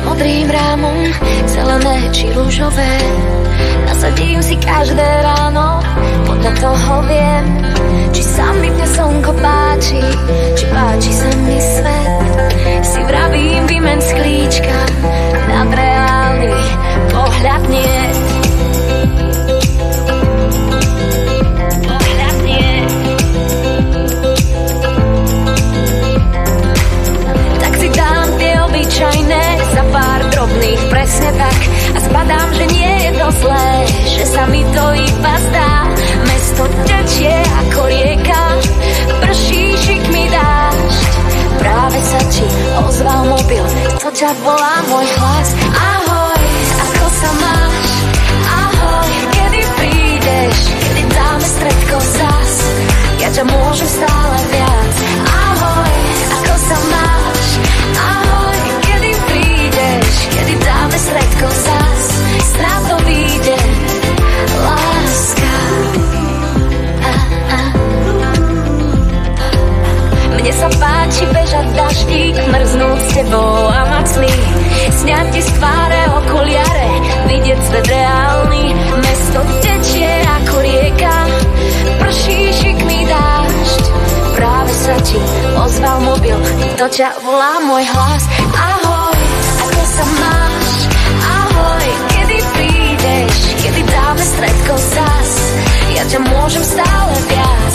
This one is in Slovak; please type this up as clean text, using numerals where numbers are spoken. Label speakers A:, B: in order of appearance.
A: modrým rámom, zelené či rúžové. Nasadím si každé ráno, podľa toho viem, či sa mi dnes slnko páči, či páči sa mi svet. Si vravím, vymen sklíčka, nad reálny pohľad nie. Pohľad nie. Tak si dám tie obyčajné za pár drobných, presne tak. A zbadám, že nie je to zlé, že sa mi to iba zdá. Mesto tečie ako rieka, prší, šik mi dážď. Práve sa ti ozval mobil, to ťa volá môj hlas. Ahoj, ako sa máš? Ahoj, kedy prídeš? Kedy dáme stredko zas? Ja ťa môžem stále viac. Ahoj, ako sa máš? Ahoj, kedy prídeš? Kedy dáme stredko zas? Strát to vyjde, láska. Mne sa páči bežať daždík, mrznúť s tebou a mať sny. Sňať ti z tváre okuliare, vidieť svet reálny. Mesto tečie ako rieka, prší, šik mi dážď. Práve sa ti ozval mobil, to ťa volá môj hlas. Ahoj, ako sa máš? Ahoj, kedy prídeš? Kedy dáme stredko zas? Ja ťa môžem stále viac.